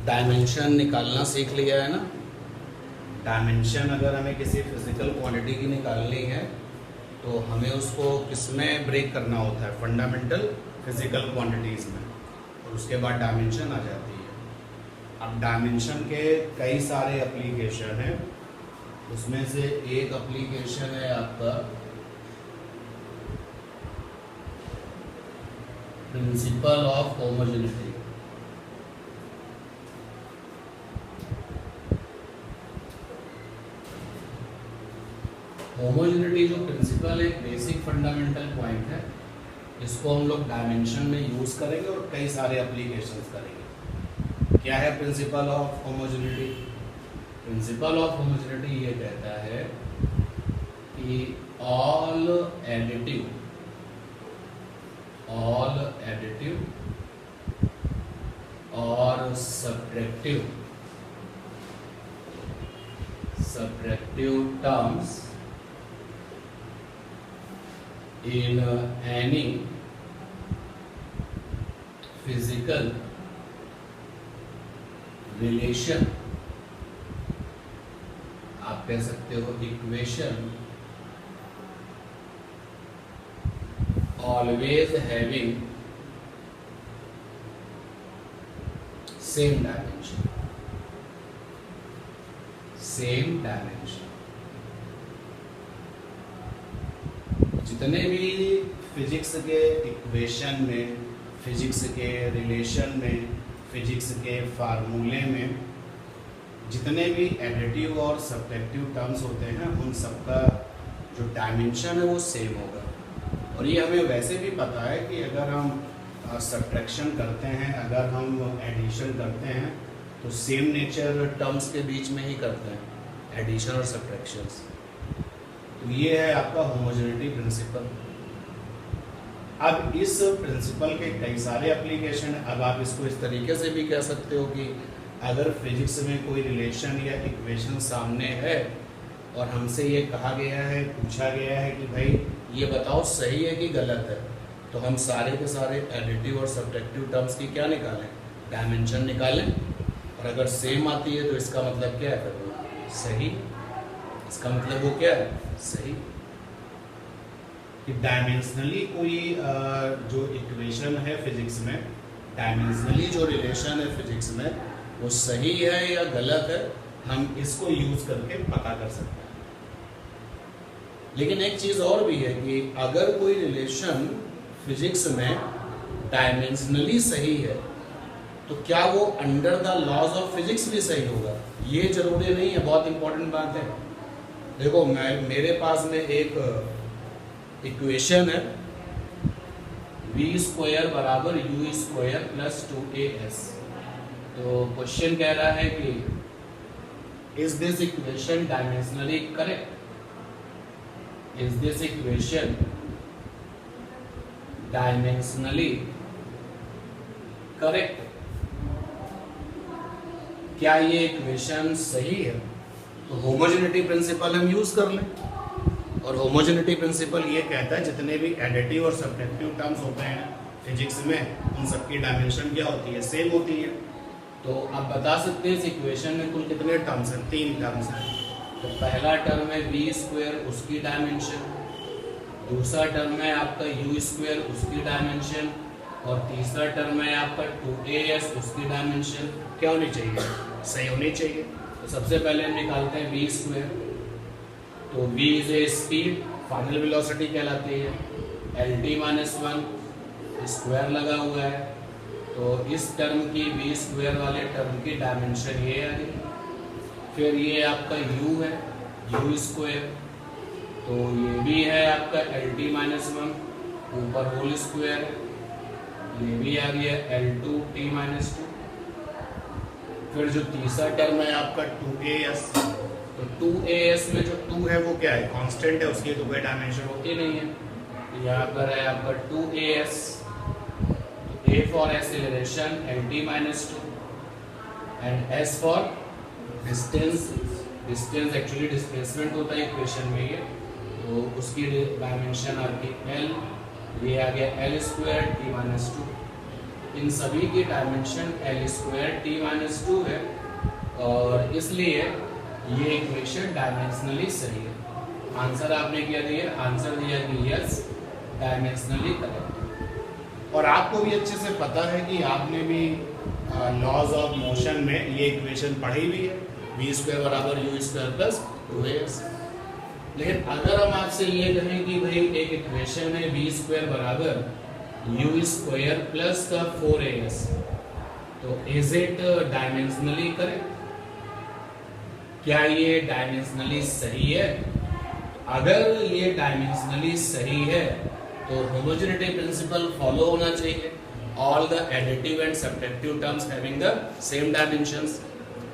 Dimension निकालना सीख लिया है ना। डायमेंशन अगर हमें किसी फिजिकल क्वांटिटी की निकालनी है तो हमें उसको किसमें ब्रेक करना होता है, फंडामेंटल फिजिकल क्वांटिटीज़ में, और उसके बाद डायमेंशन आ जाती है। अब डायमेंशन के कई सारे एप्लीकेशन हैं, उसमें से एक एप्लीकेशन है आपका प्रिंसिपल ऑफ होमोजेनिटी। होमोजेनिटी जो प्रिंसिपल एक बेसिक फंडामेंटल पॉइंट है, इसको हम लोग डायमेंशन में यूज करेंगे और कई सारे एप्लीकेशंस करेंगे। क्या है principle of homogeneity? Principle of homogeneity ये कहता है कि ऑल एडिटिव और subtractive terms in any physical relation, आप कह सकते हो equation, always having same dimension, जितने भी फिजिक्स के इक्वेशन में, फिजिक्स के रिलेशन में, फिजिक्स के फार्मूले में जितने भी एडिटिव और सब्ट्रैक्टिव टर्म्स होते हैं, उन सबका जो डायमेंशन है वो सेम होगा। और ये हमें वैसे भी पता है कि अगर हम सब्ट्रैक्शन करते हैं, अगर हम एडिशन करते हैं, तो सेम नेचर टर्म्स के बीच में ही करते हैं, एडिशन और सब्ट्रैक्शंस। तो ये है आपका होमोजेनिटी प्रिंसिपल। अब इस प्रिंसिपल के कई सारे एप्लीकेशन है। अब आप इसको इस तरीके से भी कह सकते हो कि अगर फिजिक्स में कोई रिलेशन या इक्वेशन सामने है और हमसे ये कहा गया है, पूछा गया है कि भाई ये बताओ सही है कि गलत है, तो हम सारे के सारे एडिटिव और सब्ट्रैक्टिव टर्म्स की क्या निकालें, डायमेंशन निकालें। और अगर सेम आती है तो इसका मतलब क्या है, फिर सही। इसका मतलब वो क्या है, सही। कि डायमेंशनली कोई जो इक्वेशन है फिजिक्स में, डायमेंशनली जो रिलेशन है फिजिक्स में, वो सही है या गलत है, हम इसको यूज करके पता कर सकते हैं। लेकिन एक चीज और भी है कि अगर कोई रिलेशन फिजिक्स में डायमेंशनली सही है तो क्या वो under the laws of physics भी सही होगा? ये जरूरी नहीं है, बहुत इंपॉर्टेंट बात है। देखो मेरे पास में एक इक्वेशन है v² बराबर u² प्लस 2as। तो क्वेश्चन कह रहा है कि is this equation dimensionally correct? Is this equation dimensionally correct? क्या ये इक्वेशन सही है? तो होमोजेनिटी प्रिंसिपल हम यूज कर लें। और होमोजेनिटी प्रिंसिपल ये कहता है जितने भी एडिटिव और सब्ट्रैक्टिव टर्म्स होते हैं फिजिक्स में, उन सबकी डायमेंशन क्या होती है, सेम होती है। तो आप बता सकते हैं इस इक्वेशन में कुल कितने टर्म्स हैं? 3 टर्म्स हैं। तो पहला टर्म है v², उसकी डायमेंशन। दूसरा टर्म है आपका u², उसकी डायमेंशन। और तीसरा टर्म है आपका 2as, उसकी डायमेंशन क्या होनी चाहिए, सही होनी चाहिए। तो सबसे पहले हम निकालते हैं v²। तो v is a speed, final velocity कहलाती है। LT-1 स्क्वायर लगा हुआ है, तो इस टर्म की v² वाले टर्म की डायमेंशन ये आ गई। फिर ये आपका u है, u²। तो ये भी है आपका LT-1 ऊपर होल स्क्वायर। ये भी आ गया L2T-2। फिर जो तीसरा टर्म है आपका 2as। तो 2as में जो 2 है वो क्या है, कांस्टेंट है, उसकी तो कोई डायमेंशन होती नहीं है। यहाँ पर है आपका 2as। A for acceleration LT-2 and S for distance. Distance actually displacement होता है इक्वेशन में ये, तो उसकी डायमेंशन आपकी L, ये आ गया L² T-2। इन सभी की डायमेंशन L²T-2 है और इसलिए ये इक्वेशन डायमेंशनली सही है। आंसर आपने क्या दिया? आंसर दिया कि यस, डायमेंशनली करेक्ट। और आपको भी अच्छे से पता है कि आपने भी लॉज ऑफ मोशन में ये इक्वेशन पढ़ी भी है, v² बराबर u² प्लस 2as। लेकिन अगर हम आपसे ये कहें कि भाई एक इक्वेशन है v² बराबर u² प्लस का 4as, तो इज इट डायमेंशनली करेक्ट? क्या ये डायमेंशनली सही है? अगर ये डायमेंशनली सही है तो होमोजेनिटी प्रिंसिपल फॉलो होना चाहिए, all the additive and subtractive terms having the same dimensions.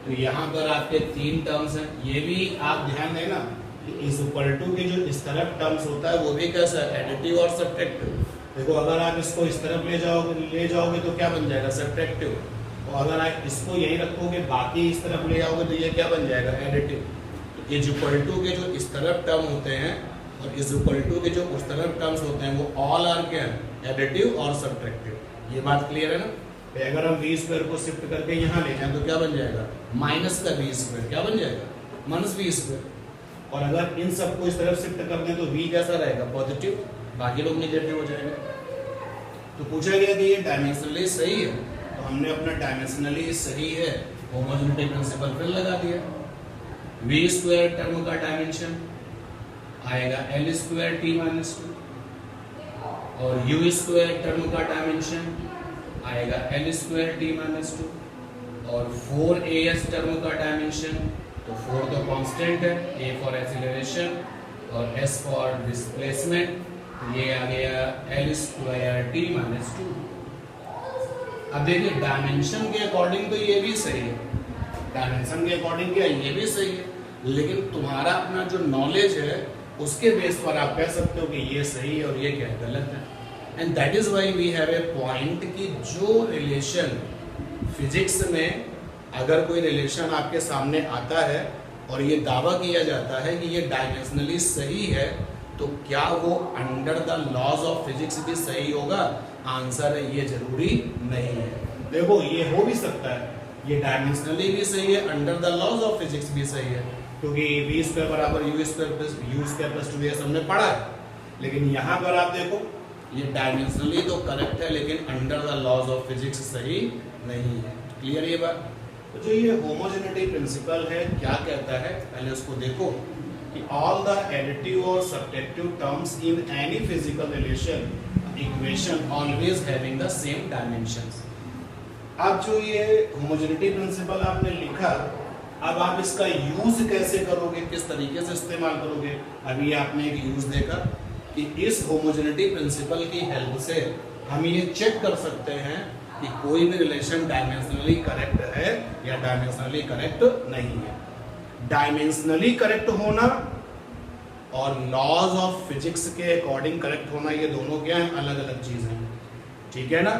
तो यहाँ पर आपके 3 टर्म्स हैं, ये भी आप ध्यान देना कि इज इक्वल टू के जो इस तरफ टर्म्स होता है वो भी कैसा है? एडिटिव और सब्ट्रैक्टिव। देखो अगर आप इसको इस तरफ ले जाओगे तो क्या बन जाएगा? सब्ट्रैक्टिव। और अगर आप इसको यही रखोगे बाकी इस तरफ ले आओगे तो ये क्या बन जाएगा? एडिटिव। तो इज इक्वल टू के जो इस तरफ टर्म होते हैं और इज इक्वल टू के जो उस तरफ टर्म्स होते हैं वो ऑल आर क्या है? एडिटिव और सब्ट्रैक्टिव। ये बात क्लियर है ना? तो अगर हम v² को शिफ्ट करके यहाँ ले जाएं तो क्या बन जाएगा? माइनस का v², क्या बन जाएगा? Minus v²। और अगर इन सबको इस तरफ शिफ्ट कर दें तो v कैसा रहेगा? पॉजिटिव, बाकी लोग नेगेटिव हो जाएंगे। तो पूछा गया कि ये डायमेंशनली सही है, तो हमने अपना डायमेंशनली सही है होमोजेनिटी प्रिंसिपल फिर लगा दिया। v² टर्म का डायमेंशन आएगा L²T-2 और u² टर्म का डायमेंशन आएगा L²T-2 और 4as टर्म का डायमेंशन, तो 4 तो कांस्टेंट है, a फॉर एक्सीलरेशन और s फॉर डिस्प्लेसमेंट, ये आ गया L²T-2। अब देखिए डायमेंशन के अकॉर्डिंग तो ये भी सही है, डायमेंशन के अकॉर्डिंग क्या ये भी सही है, लेकिन तुम्हारा अपना जो नॉलेज है उसके बेस पर आप कह सकते हो कि ये सही है और ये क्या गलत है। And that is why we have a point कि जो रिलेशन फिजिक्स में अगर कोई रिलेशन आपके सामने आता है और ये दावा किया जाता है कि ये डायमेंशनली सही है, तो क्या वो under the laws of physics भी सही होगा? आंसर है ये जरूरी नहीं है। देखो ये हो भी सकता है, ये डायमेंशनली भी सही है, under the laws of physics भी सही है, क्योंकि v² बराबर u² प्लस 2as हमने पढ़ा है। लेकिन यहाँ पर आप देखो ये डायमेंशनली तो करेक्ट है लेकिन under the laws of physics सही नहीं है। क्लियर ये बात? तो जो ये होमोजेनिटी प्रिंसिपल है क्या कहता है, पहले उसको देखो कि ऑल द एडिटिव और subtractive terms in any physical relation equation always having the same dimensions. अब जो ये होमोजेनिटी प्रिंसिपल आपने लिखा, अब आप इसका यूज कैसे करोगे, किस तरीके से इस्तेमाल करोगे? अभी आपने एक यूज देखा कि इस होमोजेनिटी प्रिंसिपल की हेल्प से हम ये चेक कर सकते हैं कि कोई भी रिलेशन डायमेंशनली करेक्ट है या डायमेंशनली करेक्ट नहीं है। डायमेंशनली करेक्ट होना और लॉज ऑफ फिजिक्स के अकॉर्डिंग करेक्ट होना, ये दोनों क्या है? अलग अलग चीजें हैं। ठीक है ना?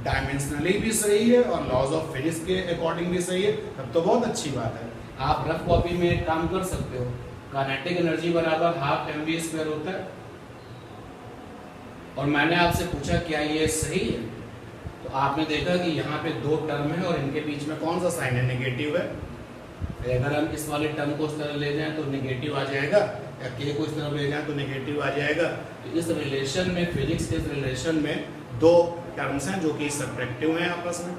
डायमेंशनली भी सही है और लॉज ऑफ फिजिक्स के अकॉर्डिंग भी सही है, तब तो बहुत अच्छी बात है। आप रफ कॉपी में एक काम कर सकते हो, काइनेटिक एनर्जी बराबर हाफ mv² होता है और मैंने आपसे पूछा क्या ये सही है, तो आपने देखा कि यहाँ पे 2 टर्म है और इनके बीच में कौन सा साइन है? नेगेटिव है। अगर हम इस वाले टर्म को इस तरह ले जाएं तो नेगेटिव आ जाएगा, या k को इस तरफ ले जाएं तो नेगेटिव आ जाएगा। तो इस रिलेशन में, फिजिक्स के इस रिलेशन में 2 टर्म्स हैं जो कि सब्ट्रैक्टिव हैं आपस में,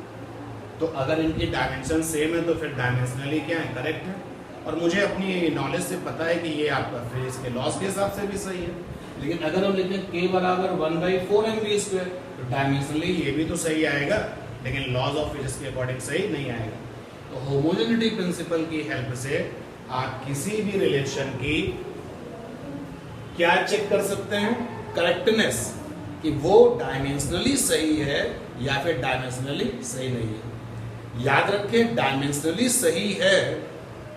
तो अगर इनकी डायमेंशन सेम है तो फिर डायमेंशनली क्या है? करेक्ट है। और मुझे अपनी नॉलेज से पता है कि ये आपका फिजिक्स के लॉज के हिसाब से भी सही है। लेकिन अगर हम लिखें k बराबर 1/4 mv², तो डायमेंशनली ये भी तो सही आएगा लेकिन लॉज ऑफ फिजिक्स के अकॉर्डिंग सही नहीं आएगा। तो होमोजेनिटी प्रिंसिपल की हेल्प से आप किसी भी रिलेशन की क्या चेक कर सकते हैं? करेक्टनेस, कि वो डायमेंशनली सही है या फिर डायमेंशनली सही नहीं है। याद रखें डायमेंशनली सही है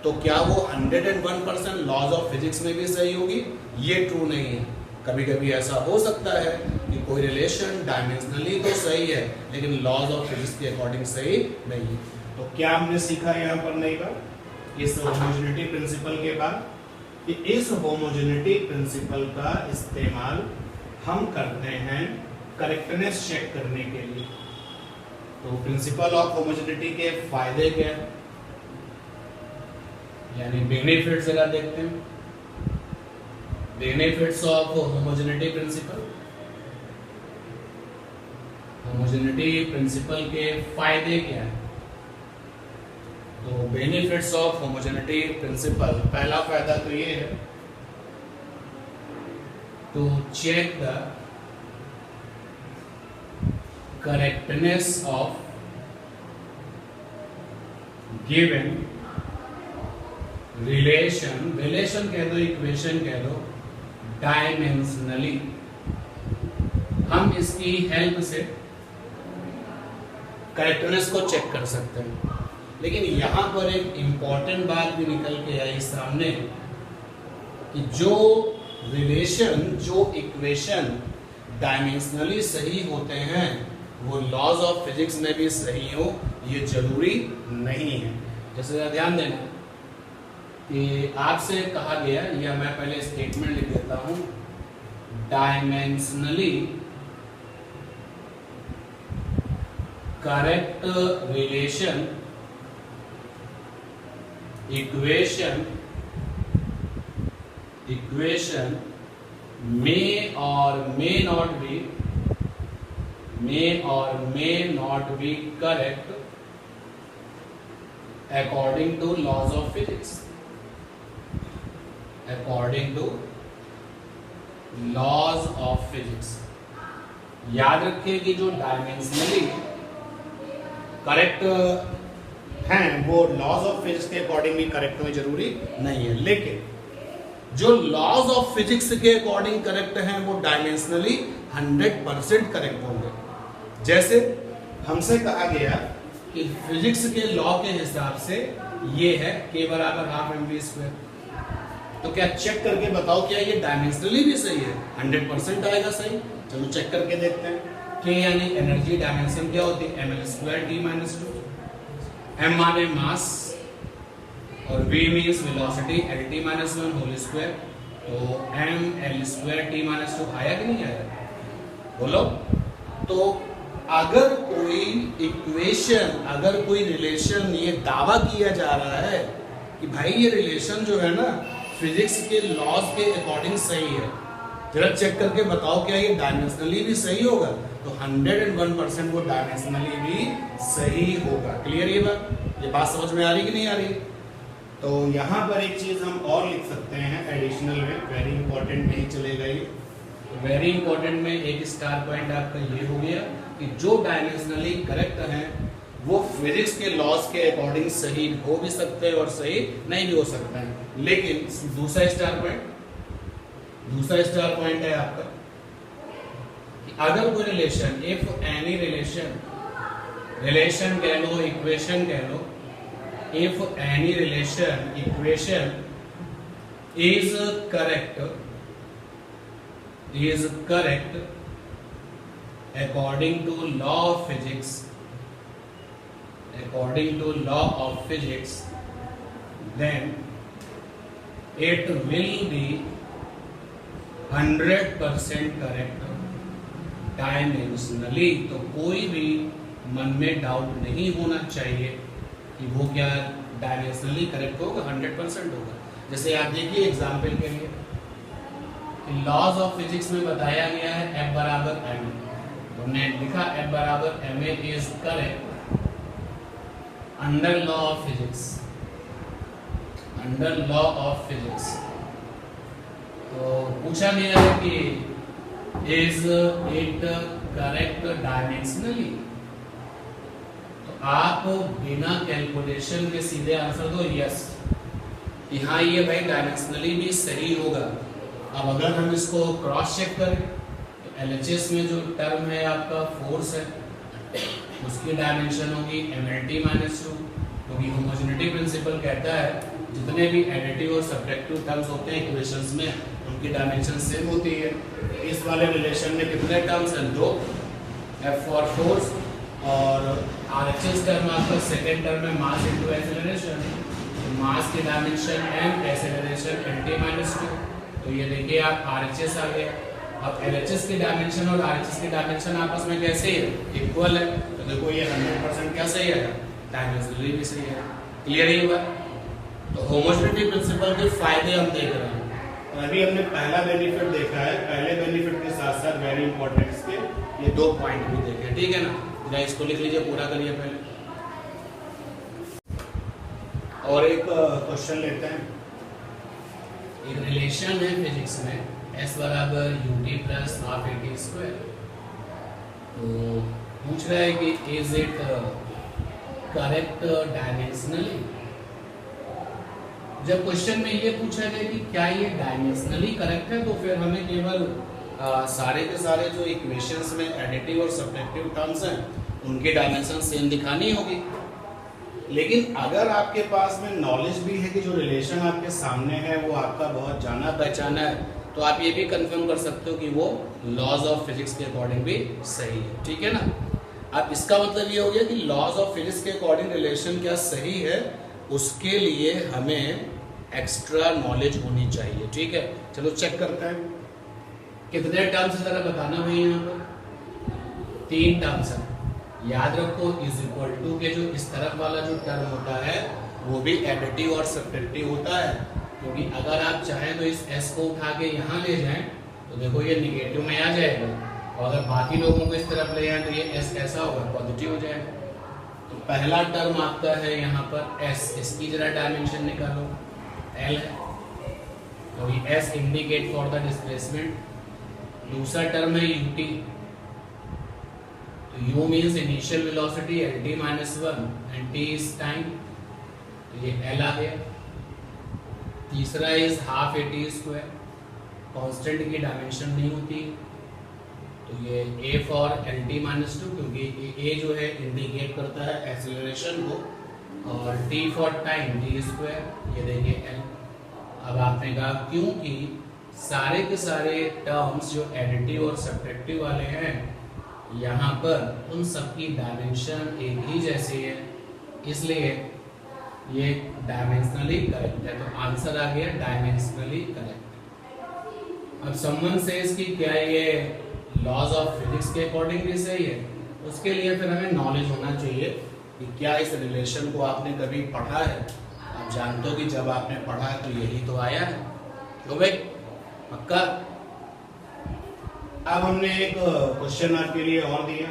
तो क्या वो 101% लॉज ऑफ फिजिक्स में भी सही होगी? ये ट्रू नहीं है। कभी कभी ऐसा हो सकता है कि कोई रिलेशन डायमेंशनली तो सही है लेकिन लॉज ऑफ फिजिक्स के अकॉर्डिंग सही नहीं है। तो क्या हमने सीखा यहाँ पर नई बात इस होमोजेनिटी प्रिंसिपल के बाद, कि इस होमोजेनिटी प्रिंसिपल का इस्तेमाल हम करते हैं करेक्टनेस चेक करने के लिए। तो प्रिंसिपल ऑफ होमोजेनिटी के फायदे क्या है, यानी बेनिफिट्स जरा देखते हैं। Benefits of homogeneity principle, homogeneity principle के फायदे क्या है। तो बेनिफिट्स ऑफ होमोजेनिटी प्रिंसिपल, पहला फायदा तो ये है to check the correctness of given relation, relation कह दो, इक्वेशन कह दो, डायमेंशनली। हम इसकी हेल्प से करेक्टनेस को चेक कर सकते हैं। लेकिन यहां पर एक इंपॉर्टेंट बात भी निकल के आई सामने कि जो रिलेशन, जो इक्वेशन डायमेंशनली सही होते हैं वो लॉज ऑफ फिजिक्स में भी सही हो ये जरूरी नहीं है। जैसे ध्यान देना कि आपसे कहा गया, या मैं पहले स्टेटमेंट लिख देता हूं, dimensionally correct relation equation may or may not be correct according to laws of physics, according to laws of physics। याद रखिए कि जो डायमेंशनली करेक्ट हैं वो लॉज ऑफ फिजिक्स के अकॉर्डिंगली करेक्ट होना जरूरी नहीं है, लेकिन जो लॉज ऑफ फिजिक्स के अकॉर्डिंग करेक्ट हैं वो डायमेंशनली 100% करेक्ट होंगे। जैसे हमसे कहा गया कि फिजिक्स के लॉ के हिसाब से ये है k बराबर हाफ mv², तो क्या चेक करके बताओ क्या ये डायमेंशनली भी सही है? 100% आएगा सही। चलो चेक करके देखते हैं। k यानी एनर्जी, डायमेंशन क्या होती है? ml²t-2। m माने मास और v means velocity, lt-1 whole square. तो ml²t-2 आया कि नहीं आया? बोलो। तो अगर कोई इक्वेशन, अगर कोई रिलेशन, ये दावा किया जा रहा है कि भाई ये रिलेशन जो है ना फिजिक्स के लॉज के अकॉर्डिंग सही है, जरा चेक करके बताओ क्या ये डायमेंशनली भी सही होगा? तो 101% वो डायमेंशनली भी सही होगा। क्लियर ये बात समझ में आ रही कि नहीं आ रही? तो यहाँ पर एक चीज हम और लिख सकते हैं एडिशनल में, वेरी इंपॉर्टेंट नहीं चलेगा ये। वेरी इंपॉर्टेंट में एक स्टार पॉइंट आपका ये हो गया कि जो डायमेंशनली करेक्ट हैं वो फिजिक्स के लॉज के अकॉर्डिंग सही हो भी सकते हैं और सही नहीं भी हो सकते हैं। लेकिन दूसरा स्टार पॉइंट है आपका कि अगर कोई रिलेशन, इफ एनी रिलेशन कह लो, इक्वेशन कह लो, if any equation is correct according to law of physics, then it will be 100% correct dimensionally. तो कोई भी मन में डाउट नहीं होना चाहिए कि वो क्या डायमेंशनली करेक्ट होगा, 100% होगा। जैसे आप देखिए एग्जाम्पल के लिए कि लॉज ऑफ फिजिक्स में बताया गया है F बराबर ma, तो हमने लिखा F बराबर ma is correct under law of physics. तो पूछा गया है कि इज इट करेक्ट डायमेंशनली, आप बिना कैलकुलेशन के सीधे आंसर दो यस कि हाँ ये भाई डायमेंशनली भी सही होगा। अब अगर हम इसको क्रॉस चेक करें तो LHS में जो टर्म है आपका फोर्स है उसकी डायमेंशन होगी mlt-2, क्योंकि होमोजेनिटी प्रिंसिपल कहता है जितने भी एडिटिव और सब्ट्रैक्टिव टर्म्स होते हैं इक्वेशंस में उनकी डायमेंशन सेम होती है। इस वाले रिलेशन में कितने टर्म्स हैं? 2, F फॉर फोर्स और RHS टर्म आपका सेकेंड टर्म में मास इनटू एक्सेलरेशन, मास की डायमेंशन m, एक्सेलरेशन lt-2। तो ये देखिए आप RHS आ गया। अब LHS की डायमेंशन और RHS की डायमेंशन आपस में कैसे है, इक्वल है, तो देखो ये 100% क्या सही है, डायमेंशनली भी सही है। क्लियर ही हुआ। तो होमोजेनिटी प्रिंसिपल के फायदे हम देख रहे हैं, और अभी हमने पहला बेनिफिट देखा है, पहले बेनिफिट के साथ साथ वेरी इंपॉर्टेंट इसके ये 2 पॉइंट भी देखे, ठीक है ना। जरा इसको लिख लीजिए, पूरा करिए पहले। और एक क्वेश्चन लेते हैं। एक रिलेशन है फिजिक्स में S बराबर ut plus half at square. तो पूछ रहा है कि इज इट करेक्ट डायमेंशनली। जब क्वेश्चन में ये पूछा गया कि क्या ये डायमेंशनली करेक्ट है, तो फिर हमें केवल सारे के सारे जो इक्वेशंस में एडिटिव और सब्ट्रैक्टिव टर्म्स हैं उनकी डायमेंशन सेम दिखानी होगी। लेकिन अगर आपके पास में नॉलेज भी है कि जो रिलेशन आपके सामने है वो आपका बहुत जाना पहचाना है, तो आप ये भी कंफर्म कर सकते हो कि वो लॉज ऑफ फिजिक्स के अकॉर्डिंग भी सही है, ठीक है ना। अब इसका मतलब ये हो गया कि लॉज ऑफ फिजिक्स के अकॉर्डिंग रिलेशन क्या सही है, उसके लिए हमें एक्स्ट्रा नॉलेज होनी चाहिए, ठीक है। चलो चेक करते हैं कितने टर्म्स जरा बताना भाई। यहाँ पर 3 टर्म्स है, याद रखो। इज इक्वल टू के जो इस तरफ वाला जो टर्म होता है वो भी एडिटिव और सब्ट्रैक्टिव होता है, क्योंकि अगर आप चाहें तो इस s को उठा के यहाँ ले जाएं तो देखो ये निगेटिव में आ जाएगा, और अगर बाकी लोगों को इस तरफ ले जाएं तो ये s कैसा होगा, पॉजिटिव हो जाएगा। तो पहला टर्म आपका है यहाँ पर s, इसकी जरा डायमेंशन निकालो, l है, तो ये s indicate for the displacement. दूसरा टर्म है ut, u means initial velocity lt minus 1 and t is time, तो ये l आ गया। तीसरा is half at square, constant की डायमेंशन नहीं होती, तो ये a फॉर lt माइनस 2, क्योंकि a जो है इंडिकेट करता है एक्सेलरेशन को, और t for time t square, ये देखिए l। अब आपने कहा क्योंकि सारे के सारे टर्म्स जो एडिटिव और सब्ट्रैक्टिव वाले हैं यहाँ पर उन सबकी डायमेंशन एक ही जैसी है, इसलिए ये डायमेंशनली करेक्ट है। तो आंसर आ गया डायमेंशनली करेक्ट। अब समवन सेज कि क्या ये लॉज ऑफ फिजिक्स के अकॉर्डिंग भी सही है, उसके लिए फिर हमें नॉलेज होना चाहिए कि क्या इस रिलेशन को आपने कभी पढ़ा है। आप जानते हो कि जब आपने पढ़ा है तो यही तो आया है, क्यों भाई, पक्का। अब हमने एक क्वेश्चन आपके लिए और दिया,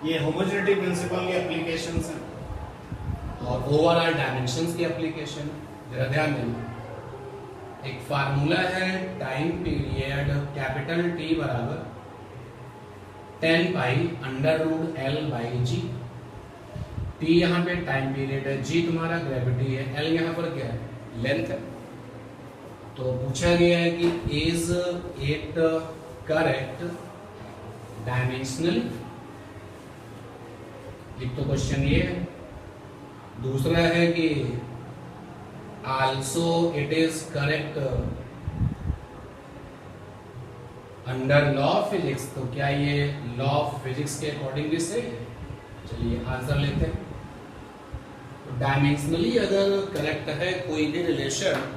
ये होमोजेनिटी प्रिंसिपल की एप्लीकेशंस हैं और ओवरऑल डायमेंशंस की एप्लीकेशन। जरा ध्यान देना, एक फार्मूला है टाइम पीरियड कैपिटल T बराबर 10 pi under root L by g. T यहाँ पे टाइम पीरियड है, G तुम्हारा ग्रेविटी है, L यहाँ पर क्या है, लेंथ है। तो पूछा गया है कि इज इट करेक्ट डायमेंशनली, एक तो क्वेश्चन ये है। दूसरा है कि also it is correct under law of physics, तो क्या ये लॉ ऑफ फिजिक्स के अकॉर्डिंग भी सही है। चलिए आंसर लेते हैं। तो डायमेंशनली अगर करेक्ट है कोई भी रिलेशन,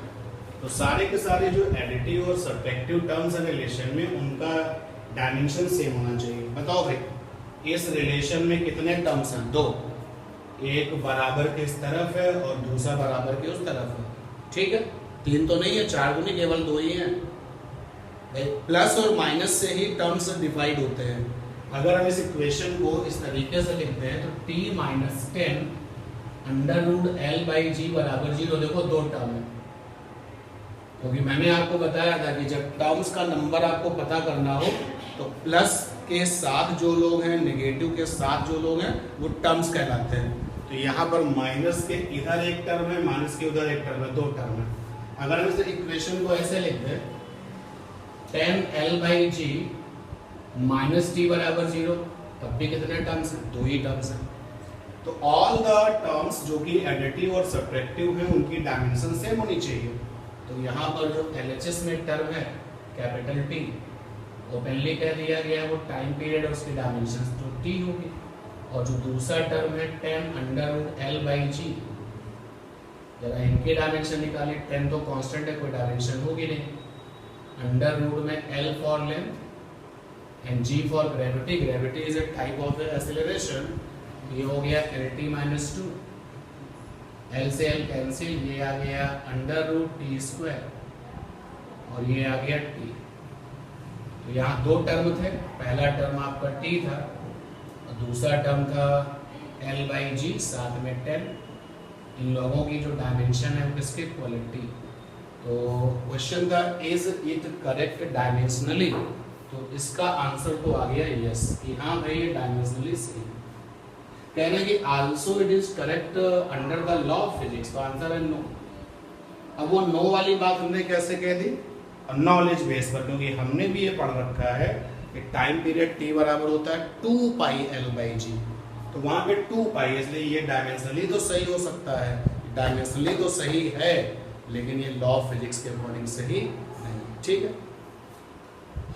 तो सारे के सारे जो एडिटिव और सब्ट्रैक्टिव टर्म्स है रिलेशन में उनका डायमेंशन सेम होना चाहिए। बताओ भाई इस रिलेशन में कितने टर्म्स हैं, 2, एक बराबर के इस तरफ है और दूसरा बराबर के उस तरफ है, ठीक है। 3 तो नहीं है, 4 तो नहीं, केवल 2 ही हैं। प्लस और माइनस से ही टर्म्स डिवाइड होते हैं। अगर हम इस इक्वेशन को इस तरीके से लिखते हैं तो t minus 10 under root L by g बराबर 0। देखो 2 टर्म है, क्योंकि मैंने आपको बताया था कि जब टर्म्स का नंबर आपको पता करना हो तो प्लस के साथ जो लोग हैं, नेगेटिव के साथ जो लोग हैं, वो टर्म्स कहलाते हैं। तो यहाँ पर माइनस के इधर एक टर्म है, माइनस के उधर एक टर्म है, 2 टर्म है। अगर हम इस इक्वेशन को ऐसे लिखते हैं 10L by ji minus T बराबर 0, तब भी कितने टर्म्स हैं, 2 ही टर्म्स हैं। तो ऑल द टर्म्स जो कि एडिटिव और सब्ट्रैक्टिव हैं उनकी डायमेंशन सेम होनी चाहिए। तो यहाँ पर जो LHS में टर्म है कैपिटल T, ओपनली कह दिया गया है वो टाइम पीरियड और उसकी डायमेंशन तो T होगी, और जो दूसरा टर्म है 10 अंडर रूट L बाई जी, जरा इनकी डायमेंशन निकाली। 10 तो कांस्टेंट है, कोई डायमेंशन होगी नहीं, अंडर रूट में L for length and G for gravity. Gravity is a type of acceleration. ये हो गया LT माइनस 2. L से L कैंसिल, ये आ गया अंडर रूट T स्क्वायर और ये आ गया T. तो यहाँ दो टर्म थे. पहला टर्म आपका T था और दूसरा टर्म था L बाई जी, साथ में 10. इन लोगों की जो डायमेंशन है वो किसके क्वालिटी. तो क्वेश्चन था इज इट करेक्ट डायमेंशनली. तो इसका आंसर तो आ गया यस, कि हाँ भाई ये डायमेंशनली सही. कह रहे हैं कि also it is correct under the law of physics. तो आंसर है नो. अब वो नो वाली बात हमने कैसे कह दी, नॉलेज बेस पर, क्योंकि हमने भी ये पढ़ रखा है कि टाइम पीरियड टी बराबर होता है 2 पाई एल बाई जी. तो वहां पे 2 पाई, इसलिए ये डायमेंशनली तो सही हो सकता है. डायमेंशनली तो सही है लेकिन ये लॉ ऑफ फिजिक्स के अकॉर्डिंग सही नहीं. ठीक है.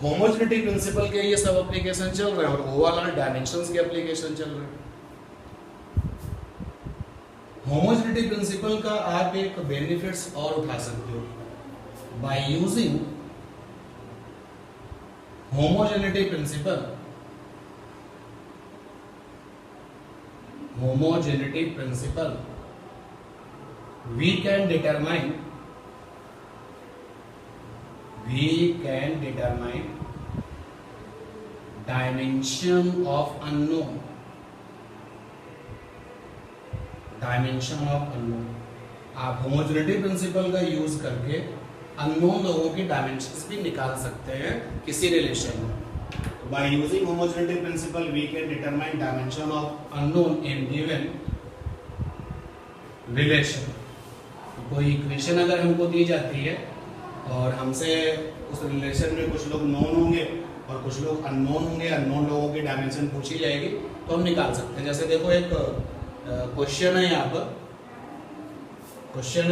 होमोजेनिटी प्रिंसिपल के ये सब एप्लीकेशन चल रहे हैं और ओवरऑल डायमेंशंस के एप्लीकेशन चल रहे हैं. होमोजेनिटी प्रिंसिपल का आप एक बेनिफिट्स और उठा सकते हो. By using homogeneity principle, we can determine dimension of unknown. आप होमोजेनिटी प्रिंसिपल का यूज करके अननोन लोगों की डायमेंशंस भी निकाल सकते हैं किसी रिलेशन में. By using homogeneity principle we can determine dimension of unknown in given relation. कोई इक्वेशन अगर हमको दी जाती है और हमसे उस रिलेशन में कुछ लोग नोन होंगे और कुछ लोग अननोन होंगे, अननोन लोगों की डायमेंशन पूछी जाएगी तो हम निकाल सकते हैं. जैसे देखो एक क्वेश्चन है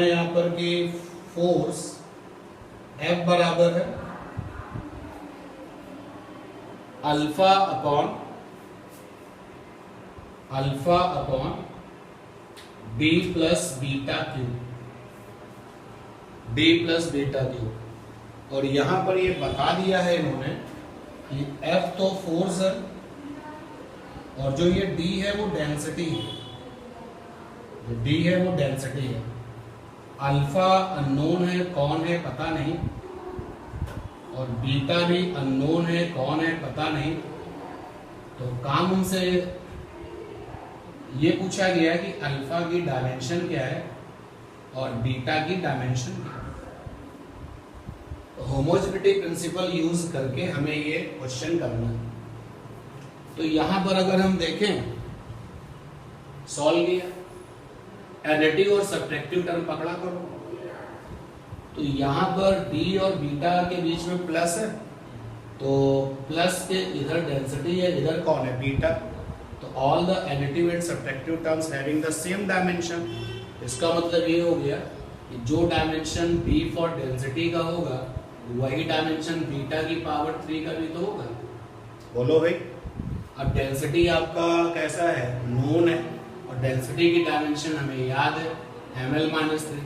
यहाँ पर कि फोर्स F बराबर है alpha upon D plus beta Q. और यहां पर ये बता दिया है इन्होंने कि F तो फोर्स है और जो ये D है वो डेंसिटी है. अल्फा अननोन है, कौन है पता नहीं, और बीटा भी अननोन है, कौन है पता नहीं. तो काम हमसे ये पूछा गया कि अल्फा की डायमेंशन क्या है और बीटा की डायमेंशन क्या है. तो होमोजेनिटी प्रिंसिपल यूज करके हमें ये क्वेश्चन करना है. तो यहां पर अगर हम देखें, सॉल्व किया, एडिटिव और सब्ट्रैक्टिव टर्म पकड़ा करो. तो यहां पर D और बीटा के बीच में प्लस है, तो प्लस के इधर डेंसिटी है, इधर कौन है, बीटा. तो all the additive and subtractive terms having the same dimension. इसका मतलब ये हो गया कि जो डायमेंशन B फॉर डेंसिटी का होगा वही डायमेंशन बीटा की पावर 3 का भी तो होगा. बोलो भाई. अब डेंसिटी आपका कैसा है, नोन है, और डेंसिटी की डायमेंशन हमें याद है ml माइनस 3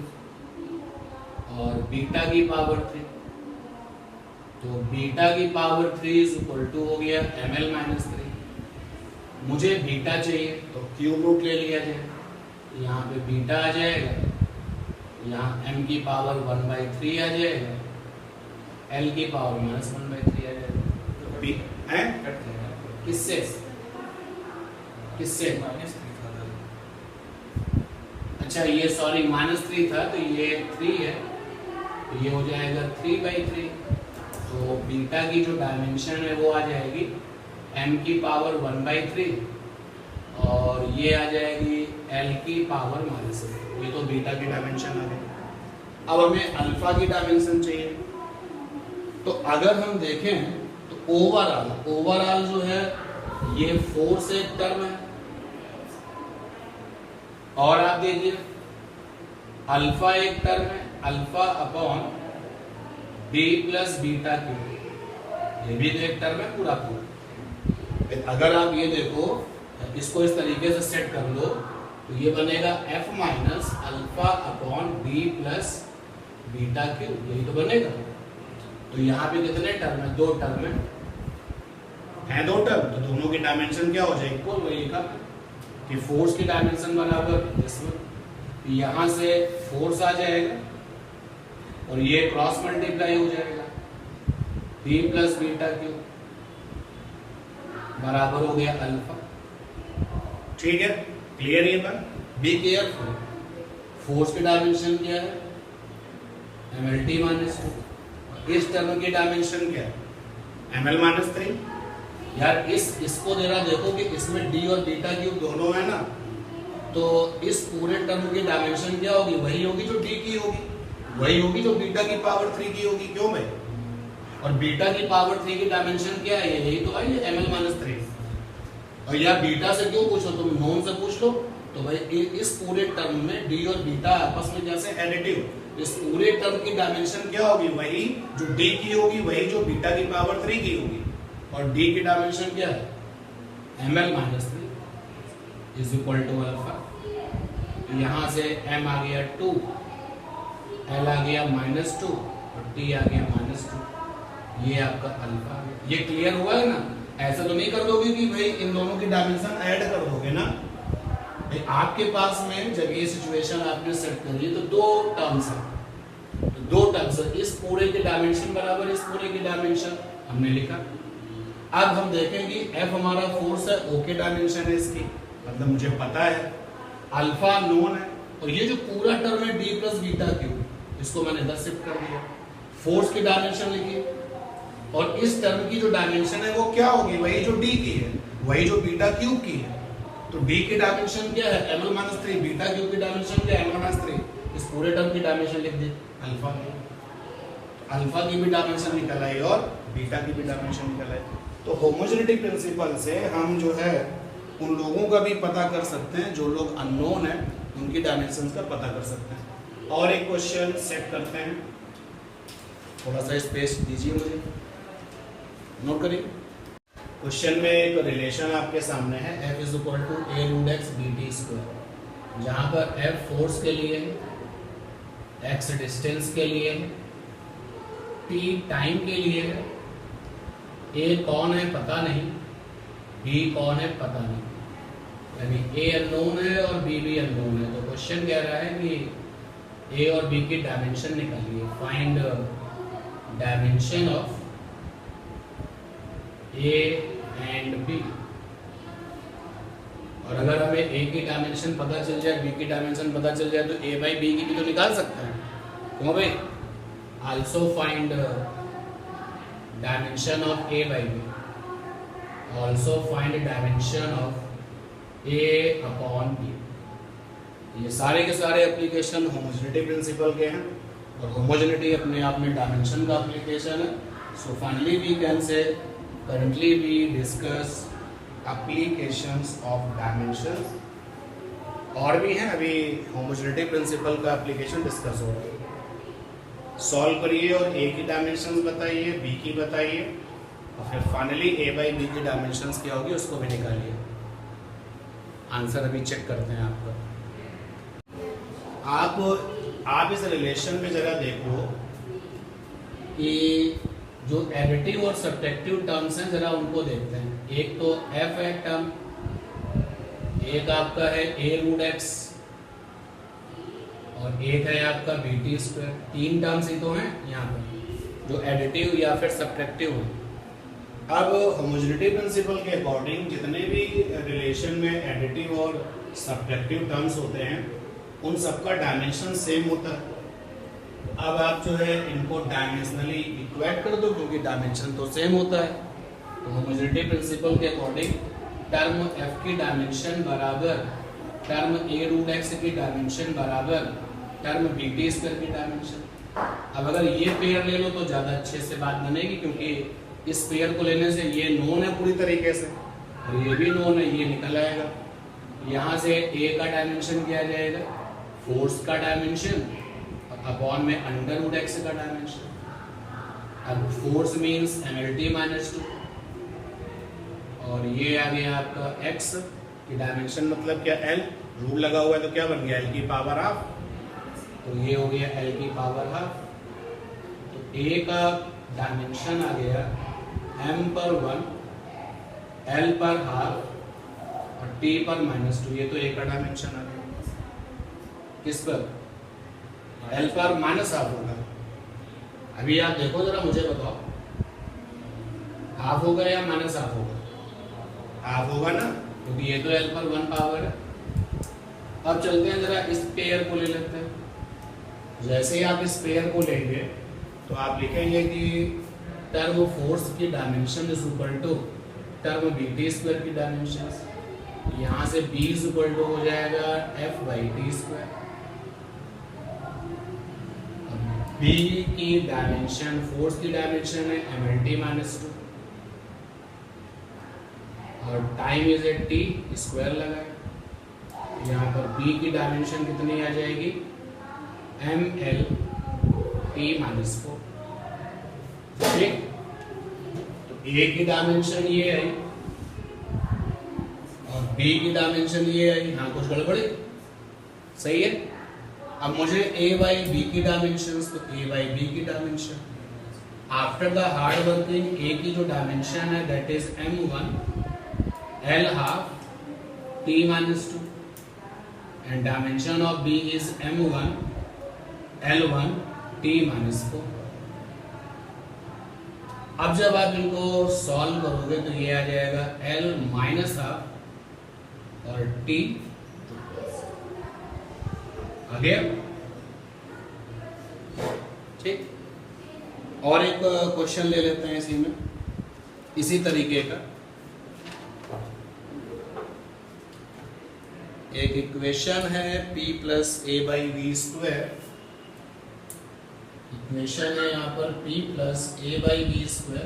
और बीटा की पावर 3. तो बीटा की पावर 3 इज इक्वल टू हो गया ml माइनस 3. मुझे बीटा चाहिए तो क्यूब रूट ले लिया जाए. यहाँ पे बीटा आ जाएगा, यहाँ m की पावर 1/3 आ जाएगा, l की पावर माइनस 1/3 आ जाएगा. किससे माइनस 3 था. अच्छा ये सॉरी माइनस 3 था तो ये 3 है, तो ये हो जाएगा 3/3. तो बीटा की जो डायमेंशन है वो आ जाएगी m की पावर 1/3 और ये आ जाएगी l की पावर माइनस 3. ये तो बीटा की डायमेंशन आ गई. अब हमें अल्फा की डायमेंशन चाहिए. तो अगर हम देखें तो ओवरऑल जो है ये फोर्स एक टर्म है, और आप देखिए अल्फा एक टर्म है, alpha upon D plus beta Q, ये भी तो एक टर्म है पूरा. अगर आप ये देखो, इसको इस तरीके से सेट कर लो तो ये बनेगा F minus alpha upon D plus beta Q. यही तो बनेगा. तो यहाँ पे कितने टर्म है? 2 टर्म है 2 टर्म, तो दोनों की डायमेंशन क्या हो जाएगी? इक्वल। वही का कि फोर्स की डायमेंशन बराबर इसमें, यहाँ से फोर्स आ जाएगा और ये क्रॉस मल्टीप्लाई हो जाएगा, b प्लस बीटा क्यू बराबर हो गया अल्फा। ठीक है, क्लियर ये बात? Be careful. फोर्स की डायमेंशन क्या है? mlt minus 2। इस टर्म की डायमेंशन क्या है? ml minus 3। यार इसको जरा देखो कि इसमें d और बीटा क्यूब दोनों है ना, तो इस पूरे टर्म की डायमेंशन क्या होगी? वही होगी जो d की होगी, वही होगी जो बीटा की पावर 3 की होगी। क्यों भाई? और बीटा की पावर 3 की डायमेंशन क्या है? यही तो है, ये ml माइनस 3। और यार बीटा से क्यों पूछो, तुम नोन से पूछ लो। तो भाई इस पूरे टर्म में d और बीटा आपस में कैसे एडिटिव, इस पूरे टर्म की डायमेंशन क्या होगी? वही जो d की होगी, वही जो बीटा की पावर 3 की होगी। और d की डायमेंशन क्या है? ml minus 3 is equal to alpha. यहाँ से m आ गया 2, l आ गया -2 और t आ गया -2। ये आपका अल्फा। ये क्लियर हुआ है ना? ऐसा तो नहीं कर दोगे कि भाई इन दोनों की डायमेंशन ऐड कर दोगे ना। भाई आपके पास में जब ये सिचुएशन आपने सेट कर ली तो 2 टर्म्स है, तो 2 टर्म्स है, इस पूरे की डायमेंशन बराबर इस पूरे की डायमेंशन हमने लिखा। अब हम देखेंगे f हमारा फोर्स है, o की डायमेंशन है इसकी, मतलब मुझे पता है अल्फा नोन है, और ये जो पूरा टर्म है d प्लस बीटा क्यूब, इसको मैंने 10 शिफ्ट कर दिया। फोर्स की डायमेंशन लिखी और इस टर्म की जो डायमेंशन है वो क्या होगी? वही जो d की है, वही जो बीटा क्यूब की है। तो d की डायमेंशन क्या है? ml minus 3। बीटा क्यूब की डायमेंशन क्या है? ml minus 3। इस पूरे टर्म की डायमेंशन लिख दी अल्फा की। अल्फा की भी डायमेंशन निकल आई और बीटा की भी डायमेंशन निकल आई। तो होमोजेनिटी प्रिंसिपल से हम जो है उन लोगों का भी पता कर सकते हैं जो लोग अननोन है, उनकी डायमेंशंस का पता कर सकते हैं। और एक क्वेश्चन सेट करते हैं, थोड़ा सा स्पेस दीजिए मुझे, नोट करिए। क्वेश्चन में एक रिलेशन आपके सामने है, f is equal to a root x dt square, जहाँ पर f फोर्स के लिए है, x डिस्टेंस के लिए है, t टाइम के लिए है, a कौन है पता नहीं, b कौन है पता नहीं, यानी a अननोन है और b भी अननोन है। तो क्वेश्चन कह रहा है कि a और b की डायमेंशन निकालिए, find dimension of a and b। और अगर हमें a की डायमेंशन पता चल जाए, b की डायमेंशन पता चल जाए, तो a बाई b की भी तो निकाल सकते हैं। क्यों भाई? Also find dimension of a by b, also find dimension of a upon b। ये सारे के सारे एप्लीकेशन होमोजेनिटी प्रिंसिपल के हैं, और होमोजेनिटी अपने आप में डायमेंशन का एप्लीकेशन है। So finally we can say currently we discuss applications of dimensions, और भी हैं, अभी होमोजेनिटी प्रिंसिपल का एप्लीकेशन डिस्कस हो रहा है। सॉल्व करिए और a की डायमेंशंस बताइए, b की बताइए, और फिर फाइनली a बाई b की डायमेंशंस क्या होगी उसको भी निकालिए। आंसर अभी चेक करते हैं आपका। आप इस रिलेशन में जरा देखो कि जो एडिटिव और सब्ट्रैक्टिव टर्म्स हैं जरा उनको देखते हैं। एक तो f है टर्म, एक आपका है a रूट x, और एक है आपका bt स्क्वायर। 3 टर्म्स ही तो हैं यहाँ पर जो एडिटिव या फिर सब्ट्रैक्टिव हैं। अब होमोजेनिटी प्रिंसिपल के अकॉर्डिंग जितने भी रिलेशन में एडिटिव और सब्ट्रैक्टिव टर्म्स होते हैं उन सबका डायमेंशन सेम होता है। अब आप जो है इनको डायमेंशनली इक्वेट कर दो क्योंकि डायमेंशन तो सेम होता है। तो होमोजेनिटी प्रिंसिपल के अकॉर्डिंग टर्म f की डायमेंशन बराबर टर्म a रूट x की डायमेंशन बराबर टर्म bt स्क्वायर की डायमेंशन। अब अगर ये पेयर ले लो तो ज़्यादा अच्छे से बात बनेगी, क्योंकि इस पेयर को लेने से ये नोन है पूरी तरीके से और ये भी नोन है, ये निकल आएगा। यहाँ से a का डायमेंशन किया जाएगा फोर्स का डायमेंशन अपॉन में अंडर रूट x का डायमेंशन। अब फोर्स मीन्स mlt माइनस 2, और ये आ गया आपका x की डायमेंशन मतलब क्या l, रूल लगा हुआ है तो क्या बन गया l की पावर हाफ, तो ये हो गया l की पावर हाफ। तो a का डायमेंशन आ गया m पर 1, l पर हाफ और t पर -2। ये तो एक का डायमेंशन आ गया। किस पर? l पर -हाफ होगा। अभी आप देखो जरा, मुझे बताओ, हाफ होगा या -हाफ होगा? हाफ होगा ना, क्योंकि ये तो l पर 1 पावर है। अब चलते हैं जरा, इस पेयर को ले लेते हैं। जैसे ही आप इस पेयर को लेंगे तो आप लिखेंगे कि टर्म फोर्स की dimension is equal to term bt square की डायमेंशन। यहाँ से b इज इक्वल टू हो जाएगा f/t स्क्वायर। b की डायमेंशन, फोर्स की डायमेंशन है mlt-2 और time is at t, square लगाए। यहाँ पर b की डायमेंशन कितनी आ जाएगी? mlt-4। ठीक, तो a की डायमेंशन ये आई और b की डायमेंशन ये आई। यहाँ कुछ गड़बड़ी? सही है। अब मुझे a/b की डायमेंशन, तो a/b की dimension after the hard working, a की जो डायमेंशन है that is m1, l half, t-2 and dimension of b is m1, l1, t-4। अब जब आप इनको सॉल्व करोगे तो ये आ जाएगा l -हाफ और t आ गया। ठीक, और एक क्वेश्चन ले लेते हैं इसी में, इसी तरीके का। एक इक्वेशन है p + a/v²। इक्वेशन है यहाँ पर p + a/v²।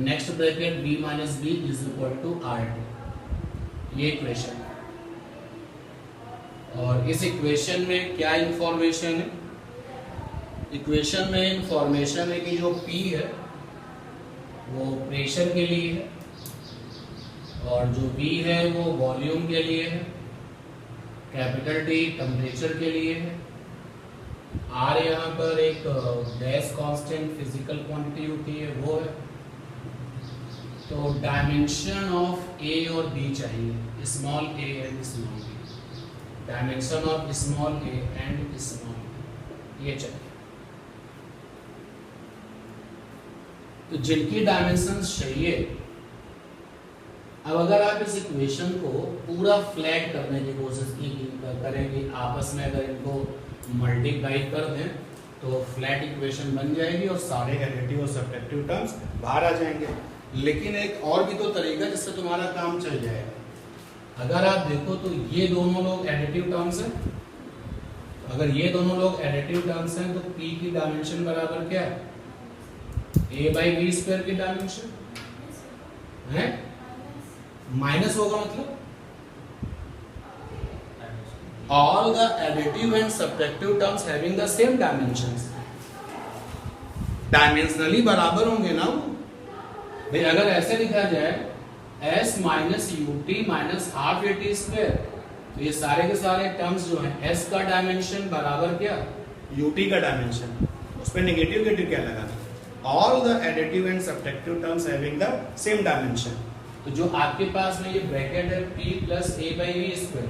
Next bracket b - b is equal to r2। ये इक्वेशन है। और इस इक्वेशन में क्या इंफॉर्मेशन है? इक्वेशन में इंफॉर्मेशन है कि जो p है वो प्रेशर के लिए है और जो v है वो वॉल्यूम के लिए है, कैपिटल T टेम्परेचर के लिए है, R यहाँ पर एक गैस कांस्टेंट फिजिकल क्वांटिटी होती है वो है। तो डायमेंशन ऑफ A और B चाहिए, small a and small b। Dimension of small a and small b ये चाहिए। तो जिनकी डायमेंशंस चाहिए, अब अगर आप इस इक्वेशन को पूरा फ्लैट करने की कोशिश करेंगे, आपस में अगर इनको मल्टीप्लाई कर दें तो फ्लैट इक्वेशन बन जाएगी और सारे एडिटिव और सब्ट्रैक्टिव टर्म्स बाहर आ जाएंगे। लेकिन एक और भी तो तरीका जिससे तुम्हारा काम चल जाएगा। अगर आप देखो तो ये दोनों लोग एडिटिव टर्म्स हैं। अगर ये दोनों लोग एडिटिव टर्म्स हैं तो p की डायमेंशन बराबर क्या है? a/v² की डायमेंशन है, माइनस होगा मतलब all the additive and subtractive terms having the same dimensions, dimensionally बराबर होंगे ना वो। भाई अगर ऐसे लिखा जाए s - ut - हाफ at², तो ये सारे के सारे टर्म्स जो हैं s का डायमेंशन बराबर क्या? ut का डायमेंशन। उस पर नेगेटिव क्या लगाना? all the additive and subtractive terms having the same dimension। तो जो आपके पास में ये ब्रैकेट है p + a/v²,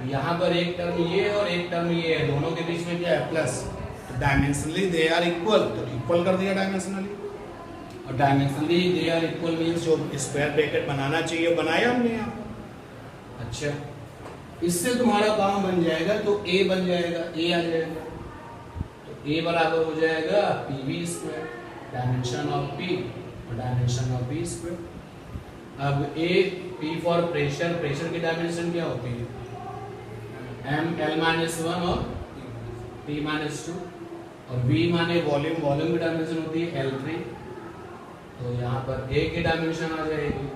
यहाँ पर एक टर्म ये और एक टर्म ये है, दोनों के बीच में क्या है? प्लस। तो डायमेंशनली दे आर इक्वल, तो इक्वल कर दिया डायमेंशनली। और dimensionally they are equal means जो स्क्वायर ब्रैकेट बनाना चाहिए बनाया हमने यहाँ। अच्छा, इससे तुम्हारा काम बन जाएगा, तो a बन जाएगा, a आ जाएगा, तो a बराबर हो जाएगा pv², डायमेंशन ऑफ p और डायमेंशन ऑफ v²। अब a, p for pressure, pressure की डायमेंशन क्या होती है? ml-1 और t-2, और v माने वॉल्यूम, वॉल्यूम की डायमेंशन होती है L3। तो यहाँ पर a की डायमेंशन आ जाएगी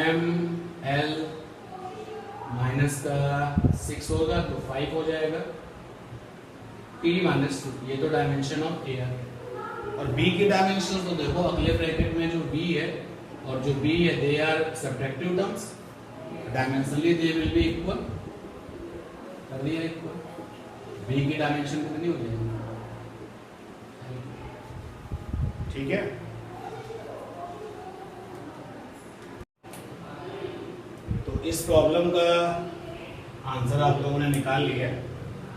ml -6 होगा तो 5 हो जाएगा, t-2, ये तो डायमेंशन ऑफ a है। और b की डायमेंशन तो देखो अगले ब्रैकेट में जो b है और जो b है they are subtractive terms, dimensionally they will be equal, कर दिया इक्वल। b की डायमेंशन कितनी हो जाएगी? ठीक है। तो इस प्रॉब्लम का आंसर आप लोगों ने निकाल लिया।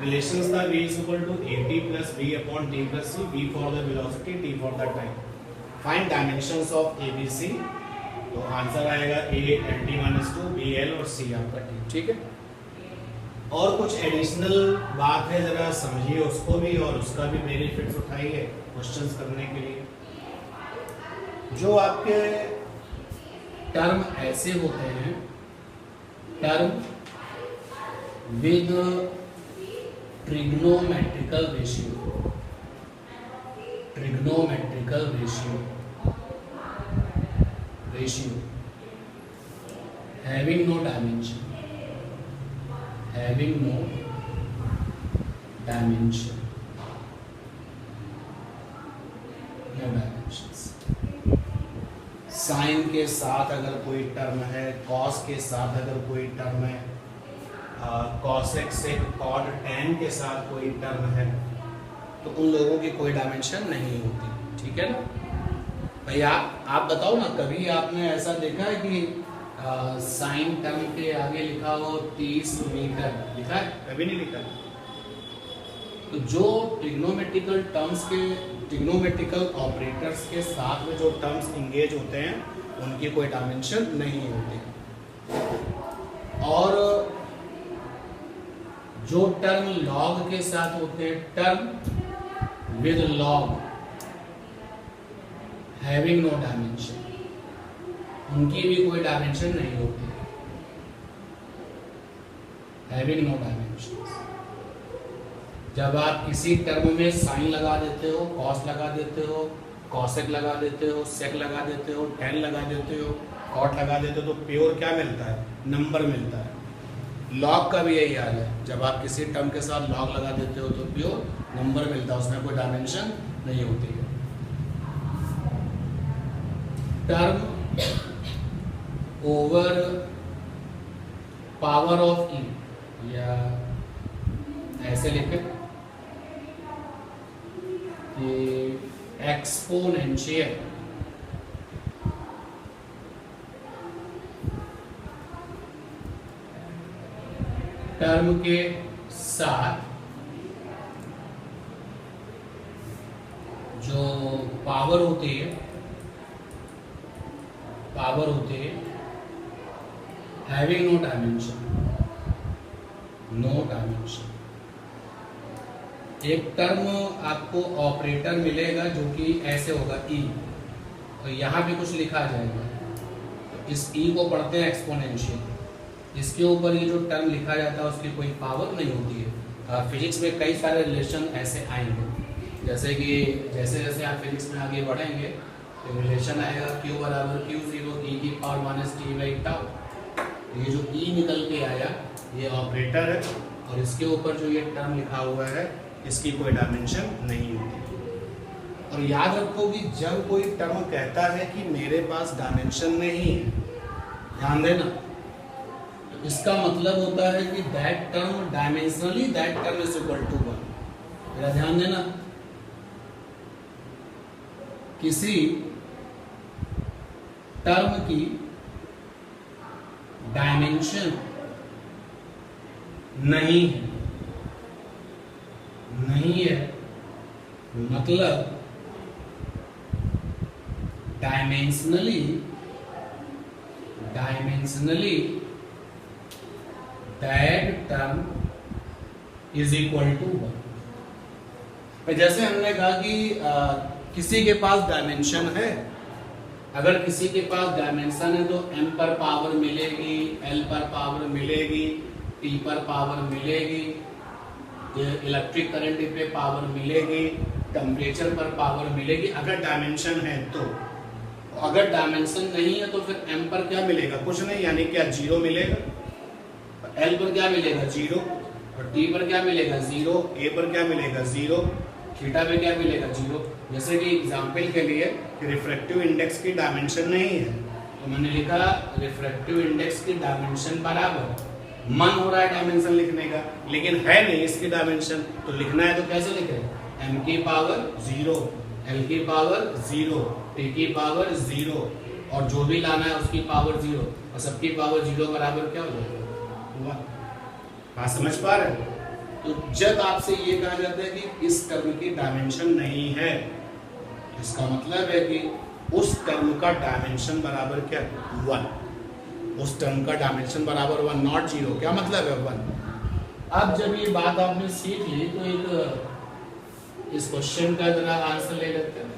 रिलेशंस था v is equal to at plus b upon t plus c, v for the velocity, t for the time. Find dimensions of abc। तो आंसर आएगा a lt minus 2, b l और c आपका t, ठीक है। और कुछ additional बात है, जरा समझिए उसको भी और उसका भी बेनिफिट्स उठाइए क्वेश्चंस करने के लिए। जो आपके टर्म ऐसे होते हैं, term with trigonometrical ratio, trigonometrical ratio having no dimension, having no dimension, no dimensions। Sine के साथ अगर कोई टर्म है, कॉस के साथ अगर कोई टर्म है, कॉसेक से कॉट टैन के साथ कोई टर्म है, तो उन लोगों की कोई डायमेंशन नहीं होती, ठीक है ना। भैया आप बताओ ना, कभी आपने ऐसा देखा है कि साइन टर्म के आगे लिखा हो 30 मीटर, लिखा है? कभी नहीं लिखा। तो जो ट्रिग्नोमेट्रिकल टर्म्स के, ट्रिग्नोमेट्रिकल ऑपरेटर्स के साथ में जो टर्म्स इंगेज होते हैं, उनकी कोई डायमेंशन नहीं होती। और जो टर्म लॉग के साथ होते हैं, term with log having no dimension, उनकी भी कोई डायमेंशन नहीं होती, हैविंग नो डायमेंशन। जब आप किसी टर्म में साइन लगा देते हो, कॉस लगा देते हो, कॉसेक लगा देते हो, सेक लगा देते हो, टैन लगा देते हो, कॉट लगा देते हो, तो प्योर क्या मिलता है? नंबर मिलता है। लॉग का भी यही हाल है, जब आप किसी टर्म के साथ लॉग लगा देते हो तो प्योर नंबर मिलता है, उसमें कोई डायमेंशन नहीं होती है। टर्म ओवर पावर ऑफ ई, या ऐसे लिखे कि एक्सपोनेंशियल टर्म के साथ जो पावर होती है, having no dimension, no dimension. एक टर्म आपको ऑपरेटर मिलेगा जो कि ऐसे होगा ई, और यहाँ पे कुछ लिखा जाएगा, तो इस ई को पढ़ते हैं एक्सपोनेंशियल। इसके ऊपर ये जो टर्म लिखा जाता है उसकी कोई पावर नहीं होती है। फिजिक्स में कई सारे रिलेशन ऐसे आएंगे, जैसे कि जैसे जैसे आप फिजिक्स में आगे बढ़ेंगे तो रिलेशन आएगा Q बराबर Q0 e की power minus T by tau. ये जो E निकल के आया ये ऑपरेटर है, और इसके ऊपर जो ये टर्म लिखा हुआ है इसकी कोई डायमेंशन नहीं होती। और याद रखो कि जब कोई टर्म कहता है कि मेरे पास डायमेंशन नहीं है, ध्यान देना, तो इसका मतलब होता है कि that term dimensionally that term is equal to 1। मेरा ध्यान देना, किसी टर्म की डायमेंशन नहीं है, मतलब dimensionally that term is equal to 1। जैसे हमने कहा कि किसी के पास डायमेंशन है, अगर किसी के पास डायमेंशन है तो m पर पावर मिलेगी, l पर पावर मिलेगी, t पर पावर मिलेगी, इलेक्ट्रिक करंट पे पावर मिलेगी, टेम्परेचर पर पावर मिलेगी, अगर डायमेंशन है तो। अगर डायमेंशन नहीं है तो फिर m पर क्या मिलेगा? कुछ नहीं, यानी क्या 0 मिलेगा। l पर क्या मिलेगा? 0। और t पर क्या मिलेगा? 0। a पर क्या मिलेगा? 0। थीटा पे क्या मिलेगा? 0। जैसे कि एग्जाम्पल के लिए रिफ्रैक्टिव इंडेक्स की डायमेंशन नहीं है, तो मैंने लिखा रिफ्रैक्टिव इंडेक्स की डायमेंशन बराबर, मन हो रहा है डायमेंशन लिखने का लेकिन है नहीं इसकी डायमेंशन, तो लिखना है तो कैसे लिखे? m की पावर 0 एल की पावर 0, टी की पावर 0, और जो भी लाना है उसकी पावर 0, और सबकी पावर 0 बराबर क्या हो जाएगा? 1। बात समझ पा रहे हैं? तो जब आपसे ये कहा जाता है कि इस टर्म की डायमेंशन नहीं है, इसका मतलब है कि उस टर्म का डायमेंशन बराबर क्या? 1। उस टर्म का डायमेंशन बराबर 1, नॉट 0। क्या मतलब है? 1। अब जब ये बात आपने सीख ली तो एक इस क्वेश्चन का जरा आंसर ले लेते हैं।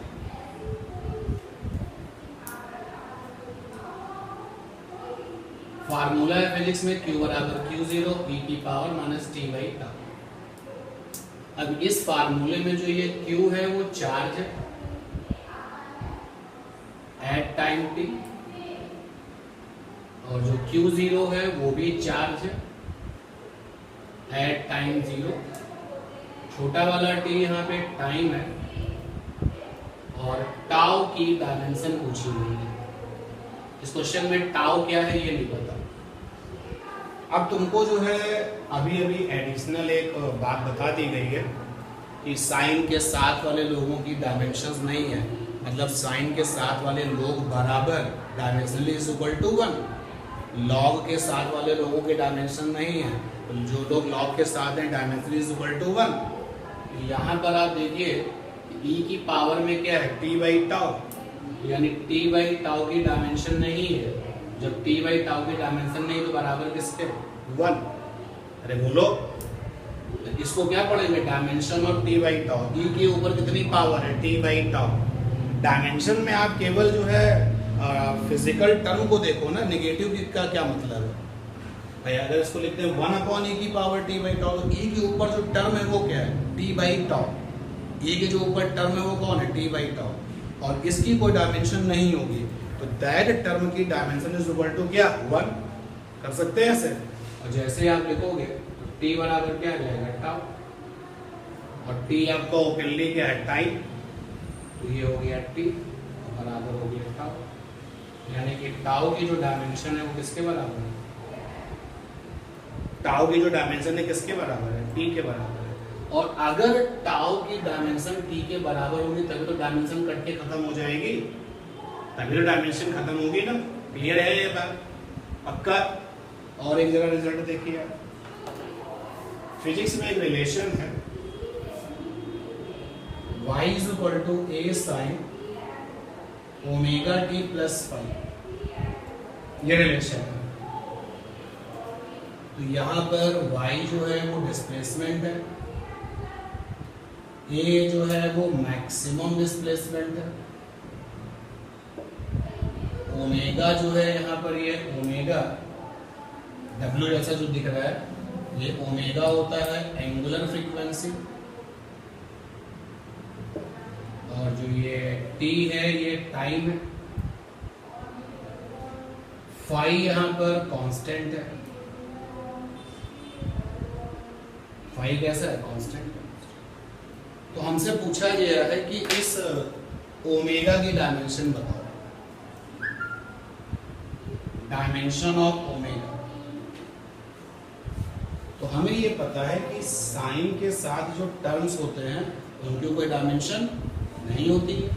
फार्मूला है फिजिक्स में Q बराबर Q0 e की power minus T by tau. अब इस फार्मूले में जो ये Q है वो चार्ज है एट टाइम t, और जो Q0 है वो भी चार्ज है एट टाइम 0। छोटा वाला t यहाँ पे टाइम है, और टाउ की डायमेंशन पूछी हुई है। इस क्वेश्चन में टाउ क्या है ये नहीं पता। अब तुमको जो है अभी अभी एडिशनल एक बात बता दी गई है कि साइन के साथ वाले लोगों की डायमेंशंस नहीं है, मतलब साइन के साथ वाले लोग बराबर dimensionally is equal to 1। Log के साथ वाले लोगों के डायमेंशन नहीं है, तो जो लोग लॉग के साथ हैं डायमेंशनली इज इक्वल टू 1। यहाँ पर आप देखिए e की पावर में क्या है? t बाई टाउ, यानी t बाई टाउ की डायमेंशन नहीं है। जब t बाई टाउ की डायमेंशन नहीं तो बराबर किसके? 1। अरे बोलो, इसको क्या पढ़ेंगे? Dimension of t by tau. e के ऊपर कितनी पावर है? t by tau. डायमेंशन में आप केवल जो है फिजिकल टर्म को देखो ना, नेगेटिव का क्या मतलब है भाई? अगर इसको लिखते हैं 1 अपॉन e की पावर t बाई टाउ, तो e के ऊपर जो टर्म है वो क्या है? t by tau. e के जो ऊपर टर्म है वो कौन है? t बाई टाउ, और इसकी कोई डायमेंशन नहीं होगी, तो दैट टर्म की डायमेंशन इज इक्वल टू क्या? 1। कर सकते हैं ऐसे, और जैसे आप लिखोगे तो t बराबर क्या आ जाएगा? टाउ, और t आपका ओपनली क्या है? टाइम, तो ये हो गया t बराबर हो गया टाउ, यानी कि टाउ की जो डायमेंशन है वो किसके बराबर है? टाउ की जो डायमेंशन है किसके बराबर है? t के बराबर है। और अगर टाउ की डायमेंशन t के बराबर होगी तभी तो डायमेंशन कट के खत्म हो जाएगी, तभी तो डायमेंशन खत्म होगी ना। क्लियर है ये बात? पक्का? और एक जगह रिजल्ट देखिए, फिजिक्स में एक रिलेशन है y is equal to a sine omega t plus five, ये रिलेशन है। तो यहाँ पर y जो है वो डिस्प्लेसमेंट है, a जो है वो मैक्सिमम डिस्प्लेसमेंट है, ओमेगा जो है यहाँ पर ये ओमेगा w जैसा जो दिख रहा है ये ओमेगा होता है एंगुलर फ्रीक्वेंसी, और जो ये t है ये टाइम है, फाई यहाँ पर कांस्टेंट है। फाई कैसा है? कांस्टेंट। तो हमसे पूछा गया है कि इस ओमेगा की डायमेंशन बताओ, डायमेंशन ऑफ ओमेगा। तो हमें ये पता है कि साइन के साथ जो टर्म्स होते हैं उनकी कोई डायमेंशन नहीं होती है।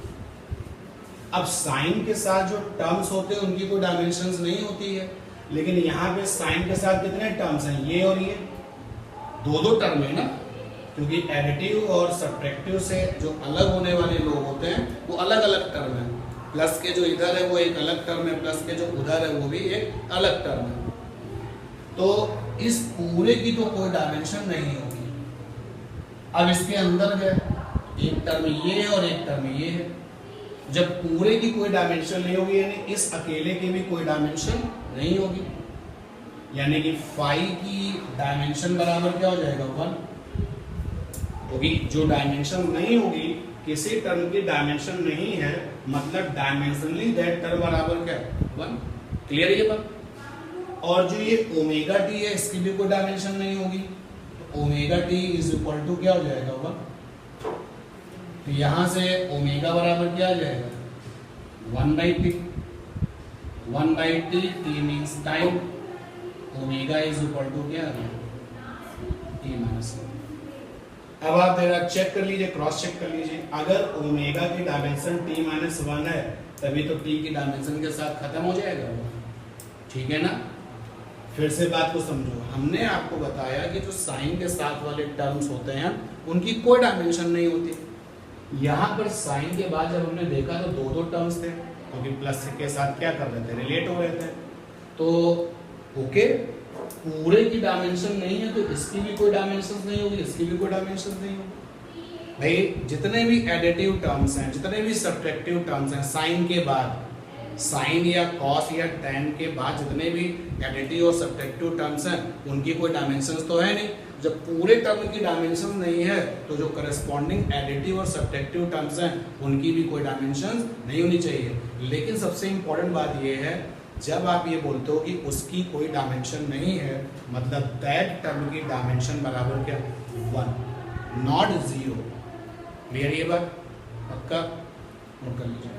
अब साइन के साथ जो टर्म्स होते हैं उनकी कोई डायमेंशंस नहीं होती है, लेकिन यहाँ पे साइन के साथ कितने टर्म्स हैं? ये और ये दो टर्म है ना, क्योंकि एडिटिव और सब्ट्रैक्टिव से जो अलग होने वाले लोग होते हैं वो अलग अलग टर्म है। प्लस के जो इधर है वो एक अलग टर्म है, प्लस के जो उधर है वो भी एक अलग टर्म है। तो इस पूरे की तो कोई डायमेंशन नहीं होगी। अब इसके अंदर गए, एक टर्म ये है और एक टर्म ये है। जब पूरे की कोई डायमेंशन नहीं होगी, यानी इस अकेले की भी कोई डायमेंशन नहीं होगी, यानी कि फाई की डायमेंशन बराबर क्या हो जाएगा? 1 होगी। जो डायमेंशन नहीं होगी, किसी टर्म की डायमेंशन नहीं है, मतलब डायमेंशनली दैट टर्म बराबर क्या? 1। क्लियर है ये बात? और जो ये ओमेगा टी है इसकी भी कोई डायमेंशन नहीं होगी, तो omega t is equal to क्या हो जाएगा? 1। तो यहां से ओमेगा बराबर क्या आ जाएगा? 1/t। 1/t, t means time, omega is equal to क्या आ गया? t minus 1। अब आप जरा चेक कर लीजिए, क्रॉस चेक कर लीजिए, अगर ओमेगा की डायमेंशन t-1 है तभी तो t की डायमेंशन के साथ खत्म हो जाएगा वो, ठीक है ना। फिर से बात को समझो, हमने आपको बताया कि जो साइन के साथ वाले टर्म्स होते हैं उनकी कोई डायमेंशन नहीं होती। यहाँ पर साइन के बाद जब हमने देखा तो दो टर्म्स थे, क्योंकि प्लस के साथ क्या कर रहे थे, रिलेट हो रहे थे। तो ओके, पूरे की डायमेंशन नहीं है तो इसकी भी कोई डायमेंशन नहीं होगी, इसकी भी कोई डायमेंशन नहीं होगी। भाई जितने भी एडिटिव टर्म्स हैं, जितने भी सब्ट्रैक्टिव टर्म्स हैं, साइन के बाद, साइन या कॉस या टेन के बाद जितने भी एडिटिव और सब्ट्रैक्टिव टर्म्स हैं उनकी कोई डायमेंशंस तो है नहीं। जब पूरे टर्म की डायमेंशन नहीं है तो जो करस्पॉन्डिंग एडिटिव और सब्ट्रैक्टिव टर्म्स हैं उनकी भी कोई डायमेंशंस नहीं होनी चाहिए। लेकिन सबसे इंपॉर्टेंट बात यह है, जब आप ये बोलते हो कि उसकी कोई डायमेंशन नहीं है, मतलब दैट टर्म की डायमेंशन बराबर क्या, 1, नॉट 0। क्लियर ये बात, पक्का नोट कर लीजिए।